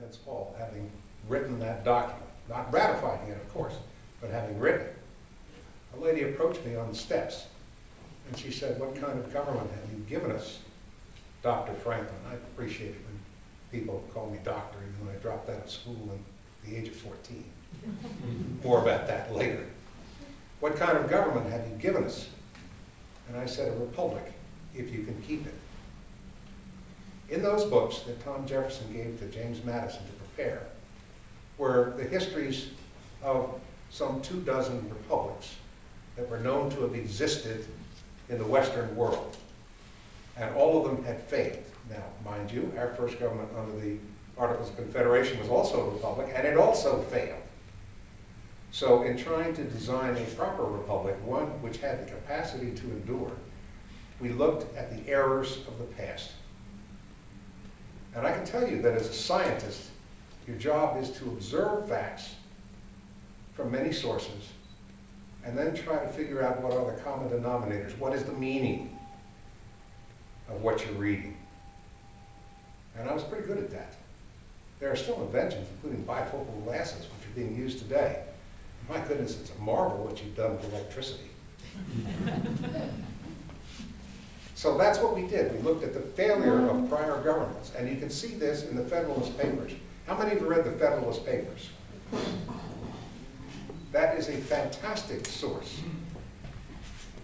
Independence Hall, having written that document, not ratifying it, of course, but having written it. A lady approached me on the steps, and she said, "What kind of government have you given us, Dr. Franklin?" I appreciate it when people call me doctor, even though I dropped out of school at the age of 14. More about that later. "What kind of government have you given us?" And I said, "A republic, if you can keep it." In those books that Tom Jefferson gave to James Madison to prepare were the histories of some 24 republics that were known to have existed in the Western world. And all of them had failed. Now, mind you, our first government under the Articles of Confederation was also a republic, and it also failed. So in trying to design a proper republic, one which had the capacity to endure, we looked at the errors of the past. And I can tell you that as a scientist, your job is to observe facts from many sources and then try to figure out what are the common denominators. What is the meaning of what you're reading? And I was pretty good at that. There are still inventions, including bifocal glasses, which are being used today. My goodness, it's a marvel what you've done with electricity. So that's what we did. We looked at the failure of prior governments, and you can see this in the Federalist Papers. How many of you read the Federalist Papers? That is a fantastic source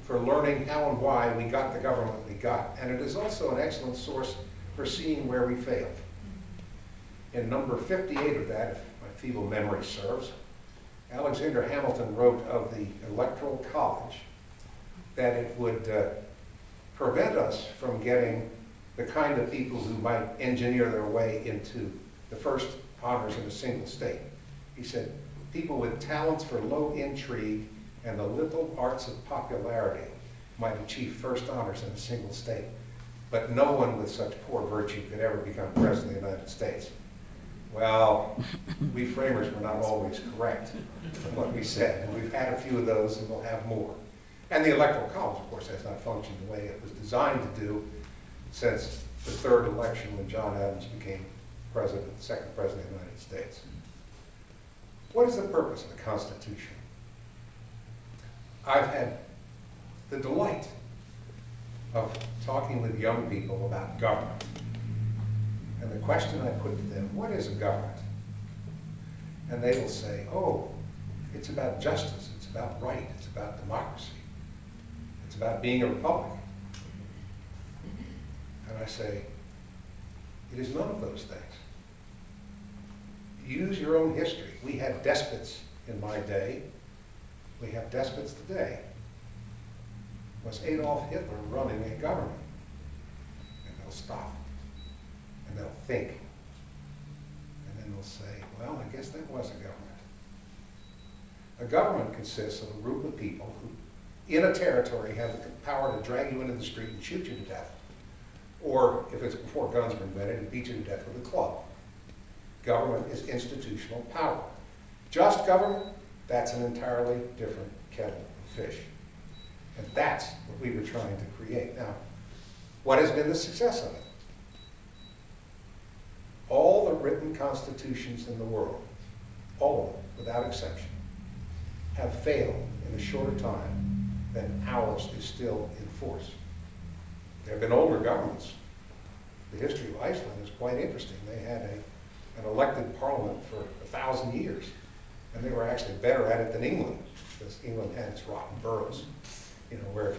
for learning how and why we got the government we got, and it is also an excellent source for seeing where we failed. In number 58 of that, if my feeble memory serves, Alexander Hamilton wrote of the Electoral College that it would prevent us from getting the kind of people who might engineer their way into the first honors in a single state. He said, people with talents for low intrigue and the liberal arts of popularity might achieve first honors in a single state, but no one with such poor virtue could ever become president of the United States. Well, we framers were not always correct in what we said, and we've had a few of those, and we'll have more. And the Electoral College, of course, has not functioned the way it was designed to do since the third election when John Adams became president, the second president of the United States. What is the purpose of the Constitution? I've had the delight of talking with young people about government. And the question I put to them, what is a government? And they will say, oh, it's about justice, it's about right, it's about democracy, it's about being a republic. And I say, it is none of those things. Use your own history. We had despots in my day. We have despots today. Was Adolf Hitler running a government? And they'll stop. And they'll think. And then they'll say, well, I guess that was a government. A government consists of a group of people who, in a territory, have the power to drag you into the street and shoot you to death. Or, if it's before guns were invented, to beat you to death with a club. Government is institutional power. Just government, that's an entirely different kettle of fish. And that's what we were trying to create. Now, what has been the success of it? All the written constitutions in the world, all of them, without exception, have failed in a shorter time than ours is still in force. There have been older governments. The history of Iceland is quite interesting. They had an elected parliament for 1,000 years, and they were actually better at it than England, because England had its rotten boroughs, you know, where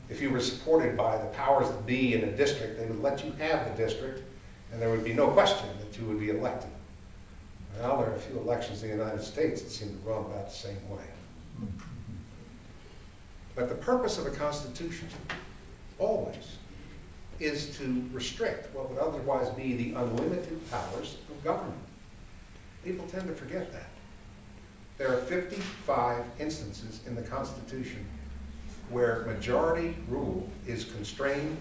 if you were supported by the powers that be in a district, they would let you have the district, and there would be no question that you would be elected. Now there are a few elections in the United States that seem to run about the same way. But the purpose of a constitution, always, is to restrict what would otherwise be the unlimited powers of government. People tend to forget that. There are 55 instances in the Constitution where majority rule is constrained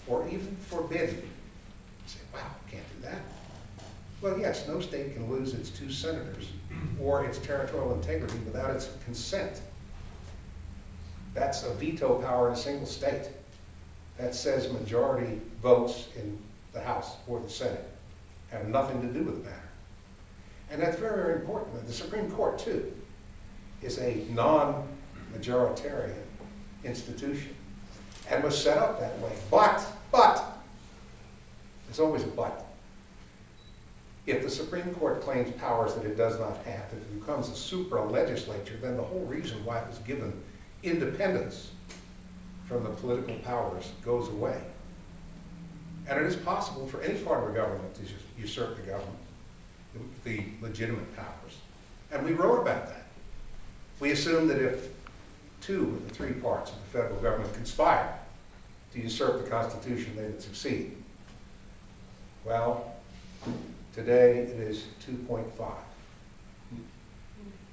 or even forbidden. You say, wow, can't do that. Well, yes, no state can lose its 2 senators or its territorial integrity without its consent. That's a veto power in a single state. That says majority votes in the House or the Senate have nothing to do with the matter. And that's very, very important. The Supreme Court, too, is a non-majoritarian institution and was set up that way. But, there's always a but. If the Supreme Court claims powers that it does not have, if it becomes a supra-legislature, then the whole reason why it was given independence from the political powers goes away. And it is possible for any part of the government to just usurp the government, the legitimate powers. And we wrote about that. We assumed that if 2 of the 3 parts of the federal government conspired to usurp the Constitution, they would succeed. Well, today it is 2.5.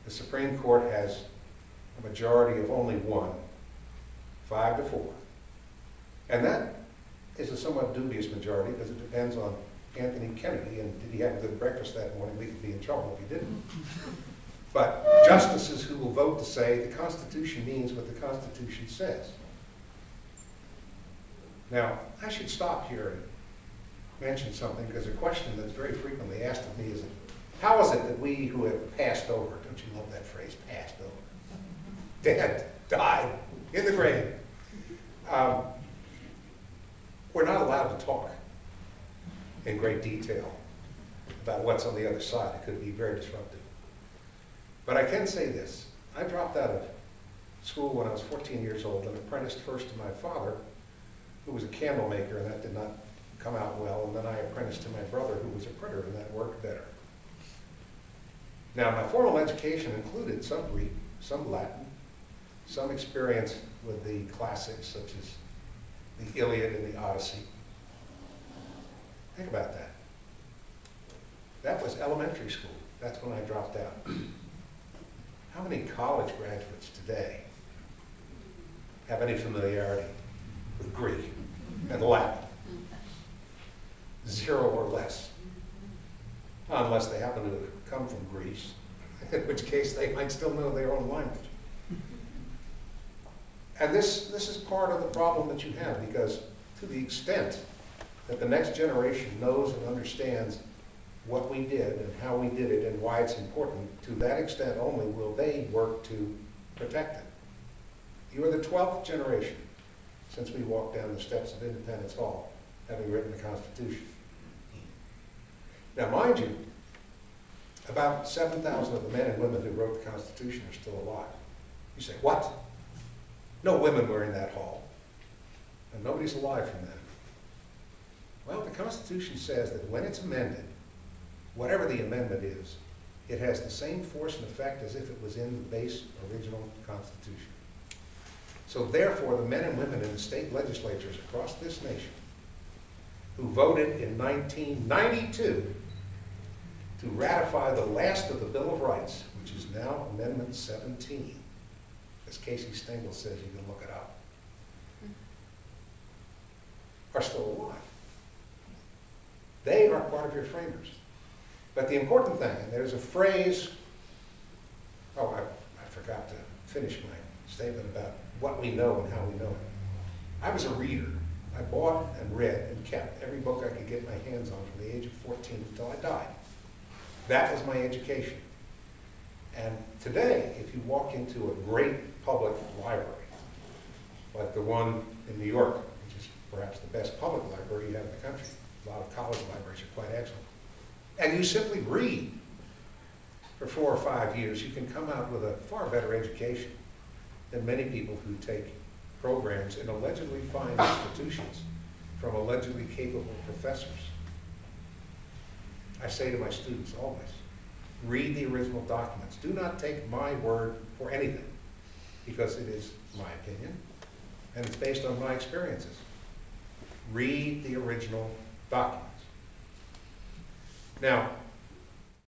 The Supreme Court has a majority of only 1, 5 to 4. And that is a somewhat dubious majority because it depends on Anthony Kennedy, and did he have a good breakfast that morning? We could be in trouble if he didn't. But justices who will vote to say the Constitution means what the Constitution says. Now, I should stop here and mention something, because a question that's very frequently asked of me is, how is it that we who have passed over, don't you love that phrase, passed over? Dead, died, in the grave. We're not allowed to talk in great detail about what's on the other side. It could be very disruptive. But I can say this. I dropped out of school when I was 14 years old and apprenticed first to my father, who was a candle maker, and that did not come out well. And then I apprenticed to my brother, who was a printer, and that worked better. Now, my formal education included some Greek, some Latin, some experience with the classics, such as the Iliad and the Odyssey. Think about that. That was elementary school. That's when I dropped out. How many college graduates today have any familiarity with Greek and Latin? 0 or less. Unless they happen to come from Greece, in which case they might still know their own language. And this is part of the problem that you have, because to the extent that the next generation knows and understands what we did and how we did it and why it's important, to that extent only will they work to protect it. You are the 12th generation since we walked down the steps of Independence Hall, having written the Constitution. Now, mind you, about 7,000 of the men and women who wrote the Constitution are still alive. You say, what? No women were in that hall, and nobody's alive from then. Well, the Constitution says that when it's amended, whatever the amendment is, it has the same force and effect as if it was in the base original Constitution. So therefore, the men and women in the state legislatures across this nation who voted in 1992 to ratify the last of the Bill of Rights, which is now Amendment 17, as Casey Stengel says, you can look it up, are still alive. They are part of your framers. But the important thing, and there's a phrase, oh, I forgot to finish my statement about what we know and how we know it. I was a reader. I bought and read and kept every book I could get my hands on from the age of 14 until I died. That was my education. And today, if you walk into a great public library, like the one in New York, which is perhaps the best public library you have in the country, a lot of college libraries are quite excellent, and you simply read for 4 or 5 years, you can come out with a far better education than many people who take programs in allegedly fine institutions from allegedly capable professors. I say to my students always, read the original documents. Do not take my word for anything, because it is my opinion, and it's based on my experiences. Read the original documents. Now,